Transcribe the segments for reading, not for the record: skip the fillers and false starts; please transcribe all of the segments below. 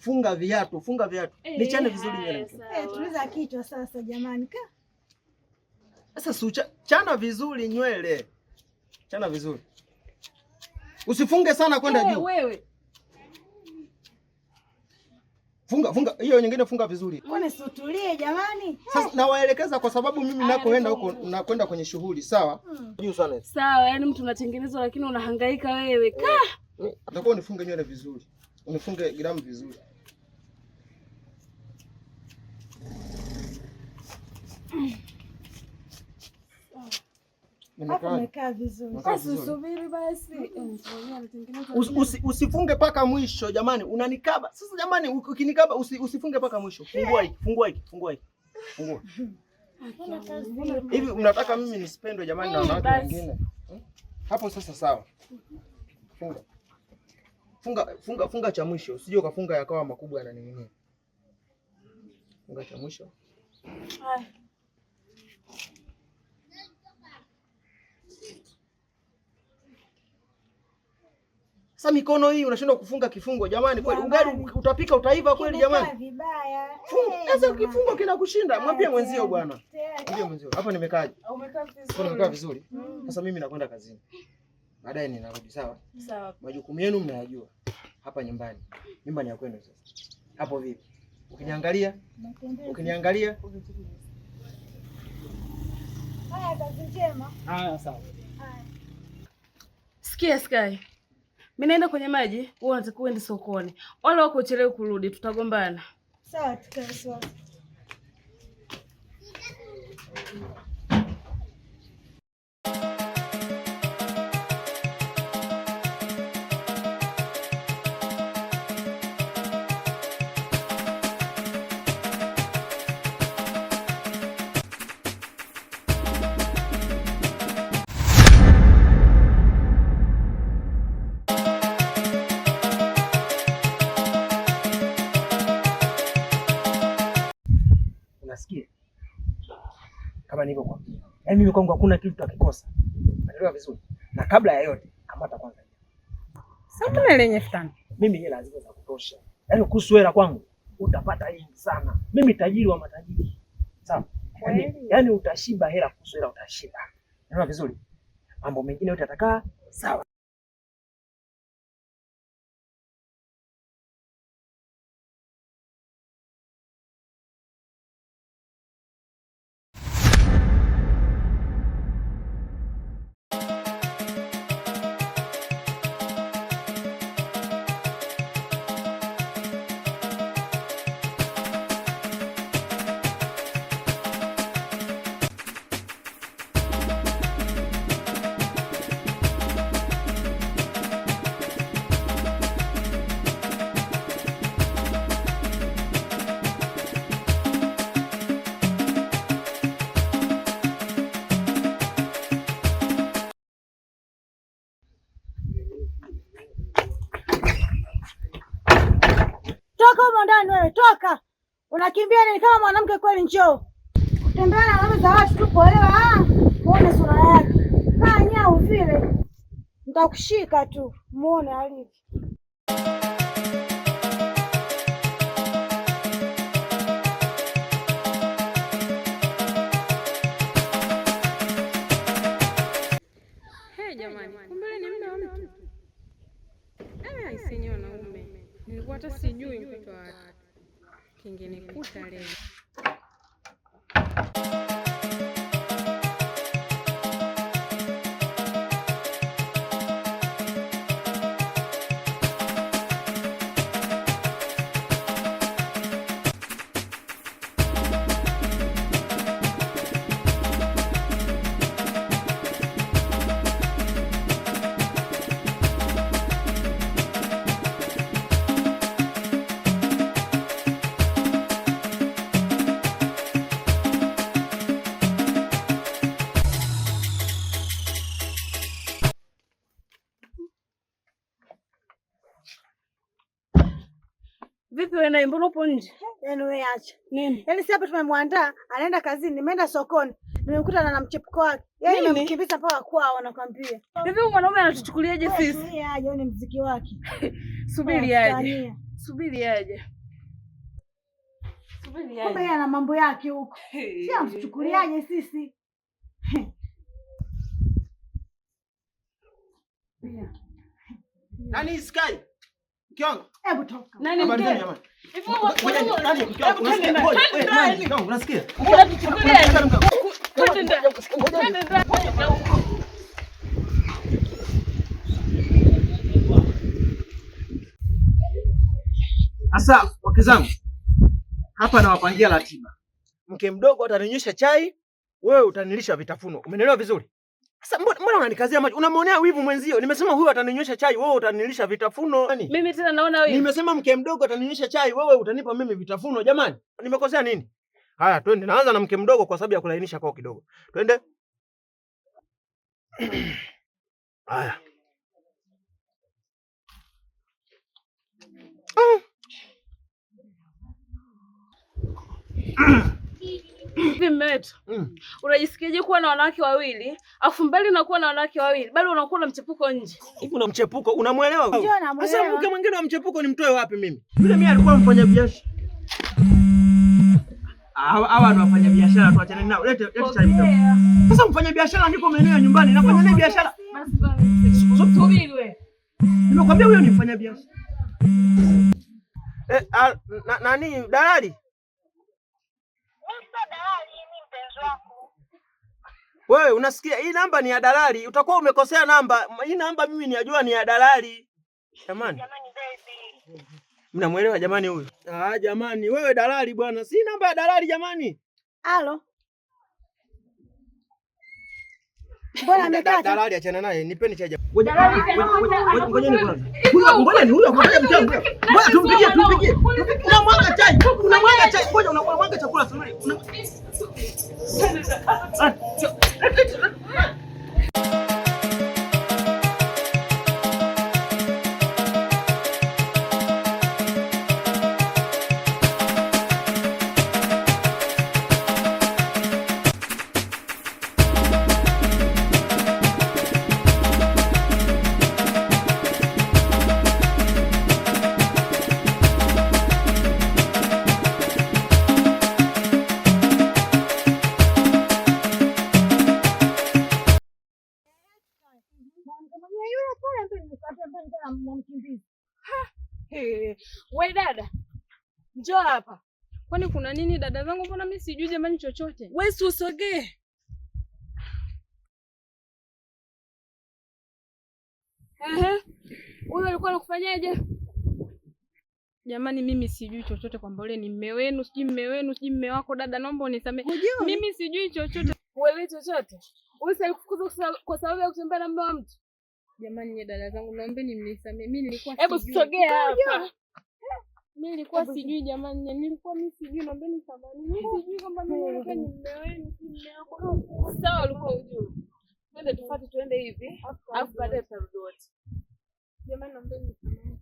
Funga viatu. Nichane vizuri nywele. Tuliza kichwa sasa jamani. Sasa chana vizuri nywele. Chana vizuri. Usifunge sana kwenda juu. Wewe. Funga hiyo nyingine, funga vizuri. Mbona situlie jamani? Sasa nawaelekeza kwa sababu mimi nakoenda huko nakwenda kwenye shughuli, sawa? Juu sana. Sawa, yani mtu unatengenezwa lakini unahangaika wewe. Atakuwa unifunge nywele vizuri. Unifunge gramu vizuri. Nimekaa vizuri. Basi usubiri basi. Usifunge paka mwisho jamani, unanikaba. Sasa jamani, ukinikaba usifunge paka mwisho. Fungua hiki. Hivi mnataka mimi nisipendwe jamani na wanawake wengine? Hapo sasa sawa. Funga cha mwisho. Usije ukafunga yakawa makubwa yananing'inia. Funga cha mwisho. Haya. Sasa mikono hii unashindwa kufunga kifungo jamani, kweli ugali utapika utaiva kweli jamani? Vibaya. Sasa kifungo kinakushinda, mwambie mwenzio bwana. Mwambie mwenzio. Hapa nimekaaje? Umekaa vizuri. Nimekaa vizuri. Sasa mimi nakwenda kazini. Baadaye ninarudi, sawa? Sawa. Majukumu yenu mnayajua. Hapa nyumbani. Nyumba ni ya kwenu sasa. Hapo vipi? Ukiniangalia? Haya, kazi njema. Haya, sawa. Sikia Sky. Mimi naenda kwenye maji, wewe unataka uende sokoni. Wale wako uchelewe kurudi, tutagombana. Sawa, tukae sawa. Unasikia? Kama nilivyokuambia. Yaani mimi kwangu hakuna kitu tutakikosa. Unaelewa vizuri? Na kabla ya yote, kamata kwanza. Sasa tuna lenye futani. Mimi hela lazima za kutosha. Yaani kuhusu hela kwangu utapata nyingi sana. Mimi tajiri wa matajiri. Sawa? Yaani utashiba hela, kuhusu hela utashiba. Unaelewa vizuri? Mambo mengine yote yatakaa sawa. Toka huko ndani wewe, toka. Unakimbia nini kama mwanamke kweli? Njoo. Kutembea na wanaume za watu tu kuolewa. Muone sura yake. Kaa nyau vile. Nitakushika tu. Muone alivyo. Hey jamani, kumbe ni mume wa mtu. Isenye wanaume. Nilikuwa hata sijui mtoto wake. Kingenikuta leo. Vipi wewe na mbona upo nje? Yaani wewe acha. Nini? Yaani si hapa tumemwandaa, anaenda kazini, nimeenda sokoni. Nimekuta na mchepuko wake. Yaani nimemkimbiza mpaka kwao nakwambia. Hivi mwanaume anatuchukuliaje sisi? Yeye aje ni mziki wake. Subiri aje. Subiri aje. Kumbe ana mambo yake huko. Si amchukuliaje sisi? Nani Sky? Kion. Hebu toka. Nani mke? Hivyo nani Kion? Unasikia? Ngoja, unasikia? Sasa wake zangu, hapa nawapangia ratiba. Mke mdogo ataninyesha chai, wewe utanilisha vitafuno. Umenielewa vizuri? Sasa mbona unanikazia macho? Unamwonea wivu mwenzio? Nimesema huyu ataninyesha chai, wewe utanilisha vitafuno. Mimi tena naona wewe. Nimesema mke mdogo ataninyesha chai, wewe utanipa mimi vitafuno. Jamani, nimekosea nini? Haya, twende. Naanza na mke mdogo kwa sababu ya kulainisha kwao kidogo. Twende. Haya. Hivi mume wetu, unajisikiaje kuwa na wanawake wawili, afu mbali na kuwa na wanawake wawili, bado unakuwa na mchepuko nje? Hivi una mchepuko, unamuelewa? Sasa mke mwingine wa mchepuko nimtoe wapi mimi? Yule mimi alikuwa mfanya biashara. Hawa ndio wafanya biashara, tuachane nao. Lete chai mdogo. Sasa mfanya biashara niko maeneo ya nyumbani, nafanya naye biashara. Subiri wewe. Nimekwambia huyo ni mfanya biashara. Nani dalali? Wewe unasikia, hii namba ni ya dalali. Utakuwa umekosea namba. Hii namba mimi ninajua ni ya dalali. Jamani baby. Mnamuelewa jamani huyu? Jamani wewe dalali bwana. Si namba ya dalali jamani. Halo. Mbona amekata? Dalali achana naye. Nipeni chaja. Ngoja ngojeni kwanza. Ngoja ni huyo kwa mchango. Ngoja tumpigie. Unamwaga chai. Ngoja unamwaga chakula sasa. Wewe dada, njoo hapa. Kwani kuna nini dada zangu? Mbona mimi sijui jamani chochote? Wewe si usogee. Huyo alikuwa anakufanyaje? Jamani mimi sijui chochote kwamba yule ni mume wenu, sijui mume wako dada, naomba unisamee. Mimi sijui chochote. Wewe chochote? Wewe alikufukuza kwa sababu ya kutembea na mume wa mtu? Jamani nye dada zangu naombeni mnisamee. Mimi nilikuwa hebu sogea hapa. Mimi nilikuwa sijui jamani, mimi sijui, naombeni samahani. Mimi sijui kwamba mimi ni mume wenu, si mume wako. Sawa, ulikuwa ujue. Twende tufuate, tuende hivi. Alafu baadaye tutarudi wote. Jamani naombeni samahani.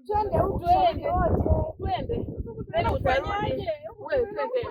Twende huko wote. Twende. Tena utarudi. Wewe twende.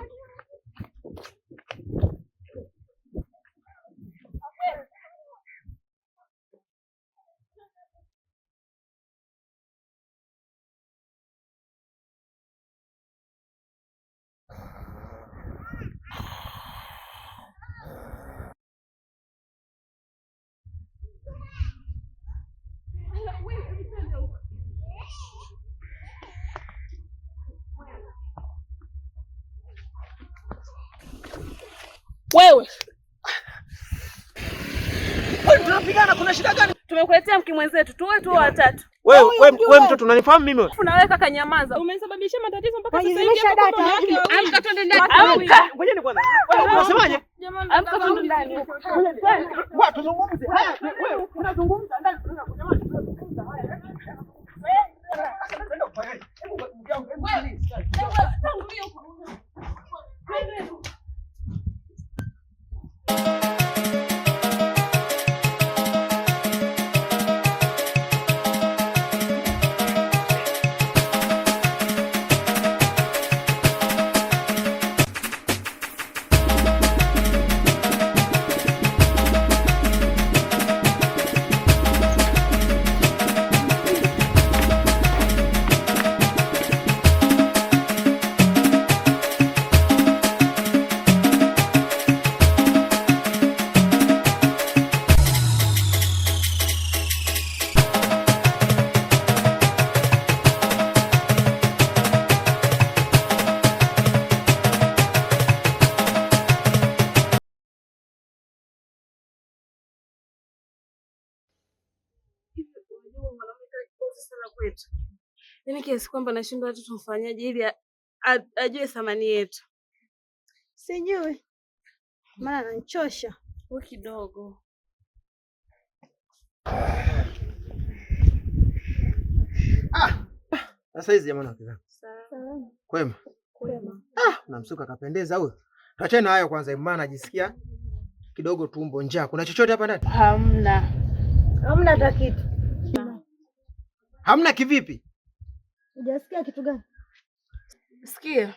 Wewe tunapigana, kuna shida gani? Tumekuletea mke mwenzetu, tuwe tu watatu. Wewe mtoto unanifahamu mimi wewe? Unaweka kaka, nyamaza. Umesababisha matatizo mpaka sasa hivi. Amka twende ndani. Amka. Ngojeni kwanza. Unasemaje? Jamani amka twende ndani. Wewe tuzungumze. Haya, wewe unazungumza ndani. Jamani tunazungumza haya. Twende ufanyaje? kwetu. Yaani kiasi kwamba nashindwa hata tumfanyaje ili ajue thamani yetu. Sijui. Maana ananichosha. Wewe kidogo. Sasa hizi jamani wakizangu. Sawa. Kwema? Kwema. Namsuka kapendeza huyo. Tuachane na hayo kwanza, maana najisikia kidogo tumbo njaa. Kuna chochote hapa ndani? Hamna. Hamna hata kitu. Hamna kivipi? Hujasikia kitu gani? Sikia.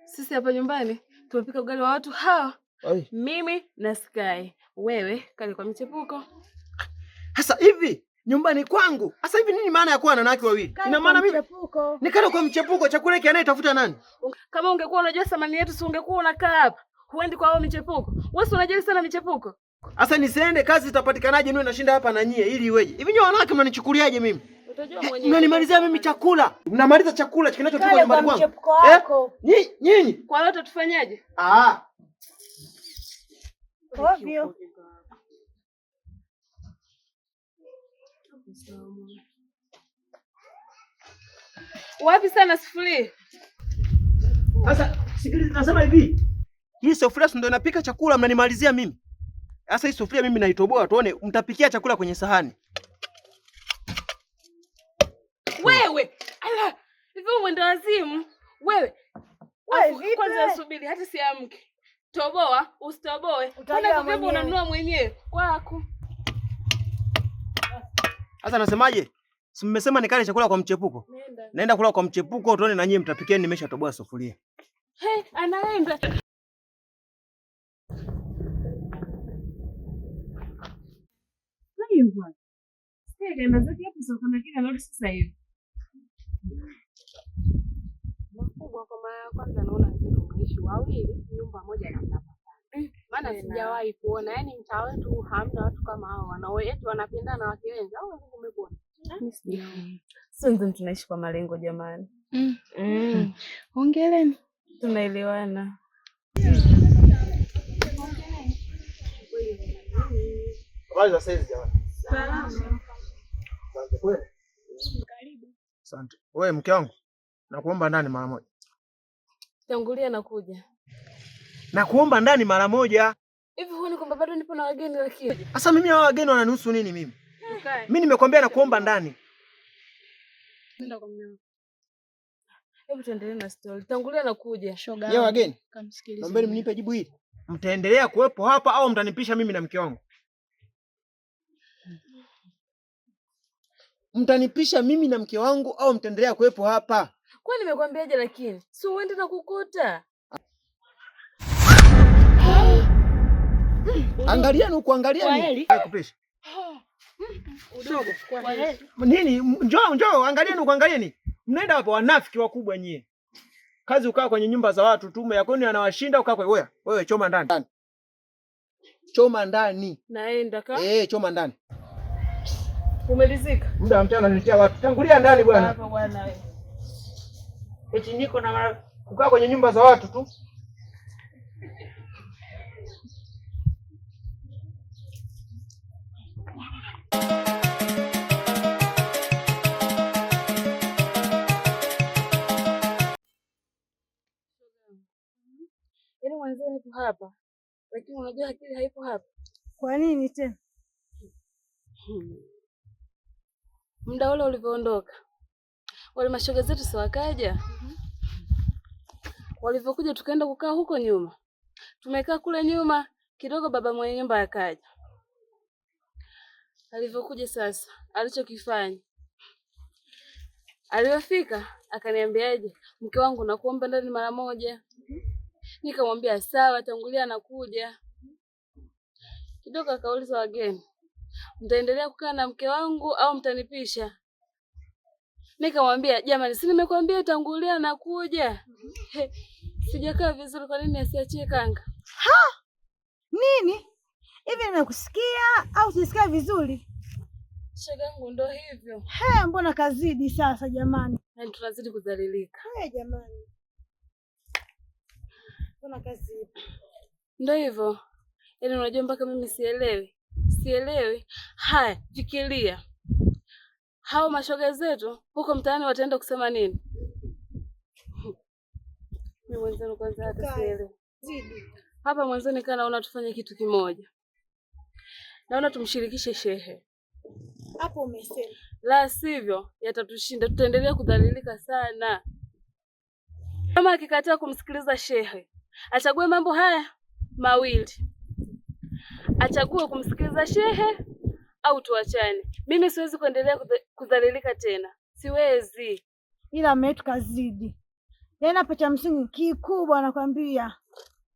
Sisi hapa nyumbani tumepika ugali wa watu hawa. Oi. Mimi na Sky. Wewe kale kwa michepuko. Sasa hivi nyumbani kwangu. Sasa hivi nini maana ya kuwa na wanawake wawili? Ina maana mimi nikale kwa mchepuko, chakula hiki anayetafuta nani? Kama ungekuwa unajua thamani yetu, si ungekuwa unakaa hapa. Huendi kwa hao michepuko. Wewe si unajali sana michepuko. Sasa nisiende kazi itapatikanaje niwe nashinda hapa na nyie ili iweje? Hivi nyinyi wanawake mnanichukuliaje mimi? Utajua mwenyewe. Mnanimalizia mimi chakula. Mnamaliza chakula kinachotoka nyumbani kwangu. Nyinyi? Kwa hiyo tutufanyaje? Ovyo. Wapi sana sufuria? Sasa sikiliza, nasema hivi. Hii sufuria ndio inapika chakula, mnanimalizia mimi. Sasa hii sufuria mimi naitoboa tuone mtapikia chakula kwenye sahani. Wewe, ala, hivi mwenda wazimu. Wewe kwanza subiri hata siamke. Toboa, usitoboe. Kuna vipi unanunua mwenyewe kwako? Sasa nasemaje? Si mmesema nikale chakula kwa mchepuko? Naenda kula kwa mchepuko tuone na nyie mtapikia, nimeshatoboa sufuria. Hey, anaenda. Nani bwana? Sasa kaenda zake hapo sasa kuna kile anarudi sasa hivi. Makubwa kwa mara ya kwanza naona watu wanaishi wawili nyumba moja na mnapata. Maana sijawahi kuona, yani mtaa wetu hamna watu kama hao wanaoetu wanapendana wake wengi. Au umekuwa? Sisi tunaishi kwa malengo jamani. Hongereni. Tunaelewana. Habari za saizi jamani. Salama. Asante kweli. Karibu. Asante. Wewe mke wangu, nakuomba ndani mara moja. Tangulia nakuja. Nakuomba ndani mara moja. Hivi huoni kwamba bado nipo na wageni lakini? Sasa mimi hao wageni wananihusu nini mimi? Mimi nimekwambia nakuomba ndani. Nenda kwa mnyama. Hebu tuendelee na story. Tangulia nakuja. Shoga. Yeye wageni. Kamsikilize. Naombeni mnipe jibu hili. Mtaendelea kuwepo hapa au mtanipisha mimi na mke wangu? Mtanipisha mimi na mke wangu au mtaendelea kuwepo hapa? Kwa nimekwambiaje lakini? Si uende na kukuta. Angalieni huko, angalieni. Kupisha. Udogo. Nini? Njoo, angalieni huko, angalieni. Mnaenda wapi wanafiki wakubwa nyie? Kazi ukaa kwenye nyumba za watu, tume yako ni anawashinda ukaa kwa wewe choma ndani. Choma ndani. Naenda choma ndani. Umelizika? Muda wa mchana nilitia watu. Tangulia ndani bwana. Hapa bwana wewe. Eti niko na kukaa kwenye nyumba za watu tu. Yaani mwanzo nipo hapa. Lakini unajua akili haipo hapa. Kwa nini tena? Muda ule ulivyoondoka. Wale mashoga zetu si wakaja. Walivyokuja tukaenda kukaa huko nyuma. Tumekaa kule nyuma kidogo, baba mwenye nyumba akaja. Alivyokuja sasa, alichokifanya. Aliyofika akaniambiaje, mke wangu nakuomba ndani mara moja. Nikamwambia sawa, tangulia nakuja. Kidogo akauliza wageni, mtaendelea kukaa na mke wangu au mtanipisha? Nikamwambia jamani, si nimekwambia tangulia nakuja. Sijakaa vizuri, kwa nini asiachie kanga? Nini? Hivi nimekusikia au sisikia vizuri? Shagangu ndo hivyo. Mbona kazidi sasa jamani? Na tunazidi kudhalilika. Jamani. Mbona kazidi? Ndo hivyo. Yaani unajua mpaka mimi sielewi. Haya, fikiria. hao mashoga zetu huko mtaani wataenda kusema nini? Mimi mwenzenu kwanza hata sielewi. Hapa mwanzoni kana naona tufanye kitu kimoja. Naona tumshirikishe shehe. Hapo umesema. La sivyo yatatushinda, tutaendelea kudhalilika sana. Kama akikataa kumsikiliza shehe, achague mambo haya mawili. Achague kumsikiliza shehe au tuachane. Mimi siwezi kuendelea kudhalilika tena. Siwezi. Ila mmetu kazidi. Yaani hapa cha msingi kikubwa nakwambia.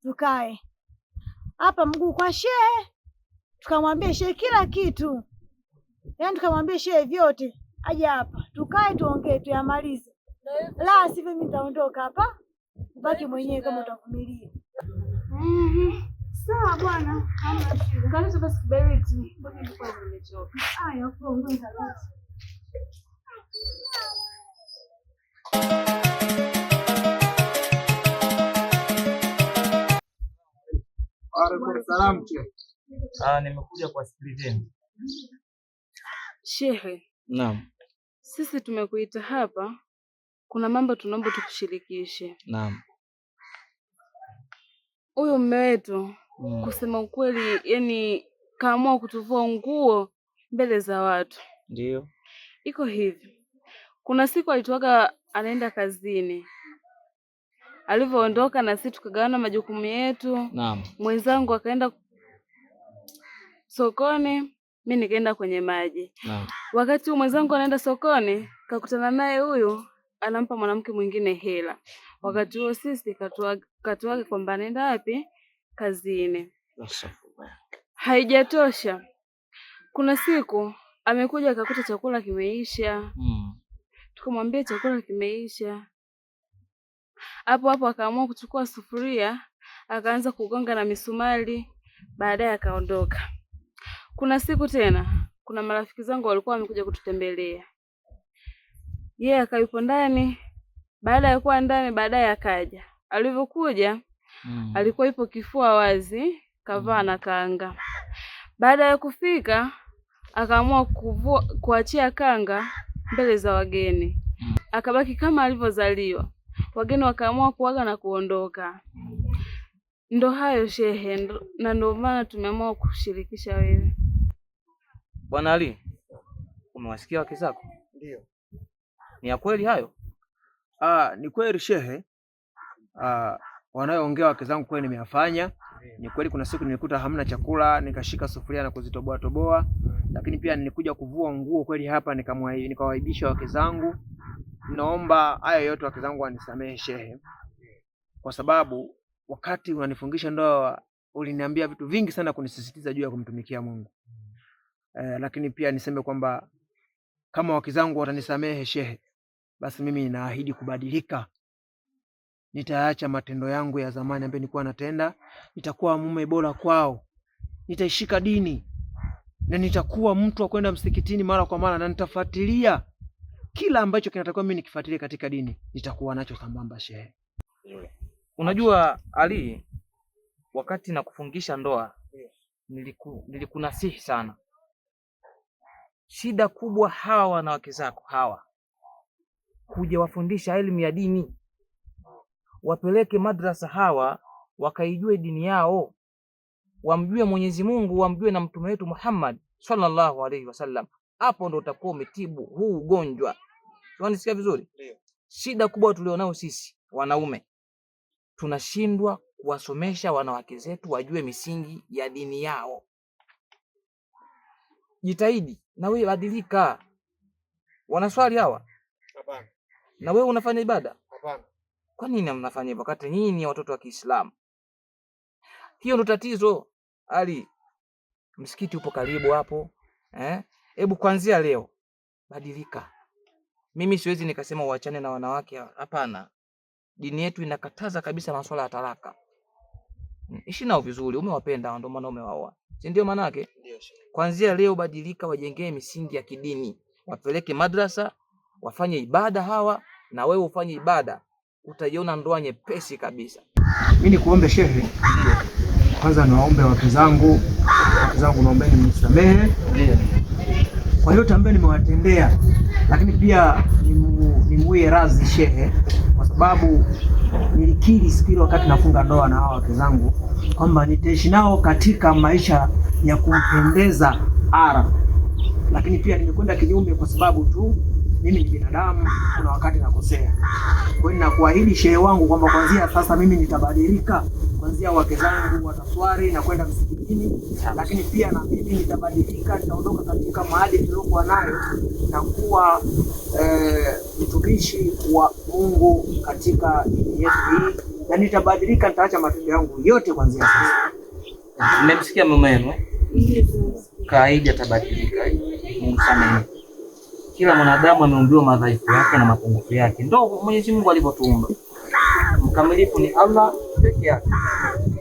Tukae hapa mguu kwa shehe, tukamwambia shehe kila kitu, yaani tukamwambia shehe vyote, aje hapa tukae tuongee tuyamalize. La sivyo mimi nitaondoka hapa, ubaki mwenyewe kama utavumilia. Sawa bwana, hamna shida. Kanisa basi kiberiti. Mbona nilikuwa nimechoka. Haya, kwa ngoja kabisa. Salamu. Nimekuja kuwasikilizeni. Shehe. Naam. Sisi tumekuita hapa, kuna mambo tunaomba tukushirikishe. Naam. Huyu mume wetu kusema ukweli, yani kaamua kutuvua nguo mbele za watu. Ndio. Iko hivi. Kuna siku alitoka anaenda kazini. Alivyoondoka na sisi tukagawana majukumu yetu. Naam. Mwenzangu akaenda sokoni, mimi nikaenda kwenye maji. Naam. Wakati mwenzangu anaenda sokoni, kakutana naye huyu anampa mwanamke mwingine hela. Wakati huo sisi katuaga kwamba anaenda wapi? Kazini. Haijatosha. Kuna siku amekuja akakuta chakula kimeisha. Tukamwambia chakula kimeisha. Hapo hapo akaamua kuchukua sufuria, akaanza kugonga na misumari, baadaye akaondoka. Kuna siku tena, kuna marafiki zangu walikuwa wamekuja kututembelea. Yeye akayupo ndani, baada ya kuwa ndani baadaye akaja. Alivyokuja, alikuwa ipo kifua wazi, kavaa na kanga. Baada ya kufika, akaamua kuachia kanga mbele za wageni. Akabaki kama alivyozaliwa. Wageni wakaamua kuaga na kuondoka. Ndo hayo shehe, na ndo maana tumeamua kushirikisha wewe. Bwana Ali, umewasikia wake zako? Ndio. Ni ya kweli hayo? Ni kweli shehe. Wanayoongea wake zangu kweli nimeyafanya. Ni kweli kuna siku nilikuta hamna chakula, nikashika sufuria na kuzitoboa toboa, lakini pia nilikuja kuvua nguo kweli hapa nikawaibisha wake zangu. Naomba haya yote wake zangu wanisamehe shehe. Kwa sababu wakati unanifungisha ndoa uliniambia vitu vingi sana kunisisitiza juu ya kumtumikia Mungu. Lakini pia niseme kwamba kama wake zangu watanisamehe shehe, basi mimi ninaahidi kubadilika. Nitaacha matendo yangu ya zamani ambayo nilikuwa natenda, nitakuwa mume bora kwao. Nitaishika dini na nitakuwa mtu wa kwenda msikitini mara kwa mara, na nitafuatilia kila ambacho kinatakiwa mimi nikifuatilia katika dini, nitakuwa nacho sambamba shehe. Unajua Ali, wakati na kufungisha ndoa nilikunasihi sana. Shida kubwa hawa wanawake zako hawa, kuja wafundisha elimu ya dini, wapeleke madrasa hawa wakaijue dini yao, wamjue Mwenyezi Mungu, wamjue na mtume wetu Muhammad sallallahu alaihi wasallam. Hapo ndo utakuwa umetibu huu ugonjwa. Unanisikia vizuri? Ndio. Shida kubwa tulionao sisi wanaume, tunashindwa kuwasomesha wanawake zetu wajue misingi ya dini yao. Jitahidi na wewe badilika. Wanaswali hawa? Hapana. Na wewe unafanya ibada? Hapana. Kwa nini mnafanya hivyo wakati nyinyi ni watoto wa Kiislamu? Hiyo ndo tatizo. Ali, msikiti upo karibu hapo. Hebu kuanzia leo badilika. Mimi siwezi nikasema uachane na wanawake, hapana. Dini yetu inakataza kabisa masuala ya talaka. Ishi nao vizuri, umewapenda ndio maana umewaoa. Si ndio maana yake? Ndio. Kuanzia leo badilika, wajengee misingi ya kidini. Wapeleke madrasa, wafanye ibada hawa, na wewe ufanye ibada. Utaiona ndoa nyepesi kabisa. Mimi nikuombe shehe. Ndio. Kwanza naombe wake zangu naombeni mnisamehe. Ndio. kwa yote ambayo nimewatendea, lakini pia nimuie radhi shehe, kwa sababu nilikiri siku ile wakati nafunga ndoa na hawa wake zangu kwamba nitaishi nao katika maisha ya kumpendeza ara, lakini pia nimekwenda kinyume kwa sababu tu mimi ni binadamu, kuna wakati nakosea. Kwa hiyo nakuahidi shehe wangu kwamba kuanzia sasa mimi nitabadilika, kuanzia wake zangu wataswali na kwenda msikitini, lakini pia na mimi nitabadilika, nitaondoka katika maadili niliyokuwa nayo na kuwa mtumishi wa Mungu katika dini yetu hii, na nitabadilika, nitaacha matendo yangu yote kuanzia sasa. Mmemsikia mume wenu? Kaidi atabadilika. Mungu samehe. Kila mwanadamu ameumbiwa madhaifu yake na mapungufu yake. Ndio Mwenyezi Mungu alivyotuumba. Mkamilifu ni Allah peke yake.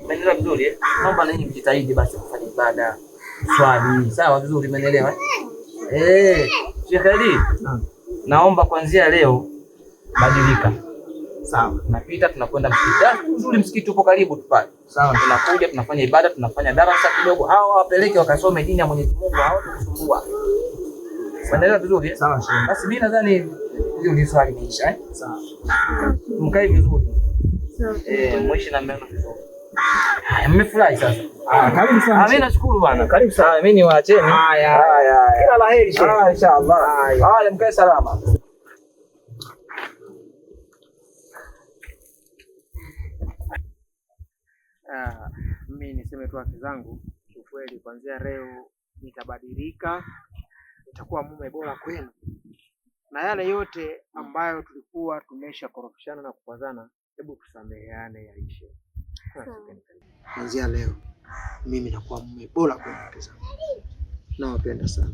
Umeelewa vizuri? Naomba na nyinyi mjitahidi basi kufanya ibada, swali. Sawa vizuri, umeelewa? Sheikh Ali. Naomba kuanzia leo badilika. Sawa. Tunapita tunakwenda msikiti. Uzuri msikiti upo karibu tu pale. Sawa. Tunakuja tunafanya ibada, tunafanya darasa kidogo. Hawa wapeleke wakasome dini ya Mwenyezi Mungu, hao tukusumbua. Unaelewa vizuri? Sawa shehe. Basi mimi nadhani hiyo ni swali imeisha. Sawa. Mkae vizuri. Sawa. Mwishi na mmeno vizuri. Haya, mmefurahi sasa. Karibu sana. Mimi nashukuru bwana. Karibu sana. Mimi niwaacheni. Haya. Kila laheri shehe. Inshallah. Haya, mkae salama. Mimi niseme tu haki zangu, ukweli kuanzia leo nitabadilika, nitakuwa mume bora kwenu, na yale yote ambayo tulikuwa tumesha korofishana na kukwazana, hebu tusameheane yaishe. Kuanzia leo mimi nakuwa mume bora kwenu, nawapenda sana.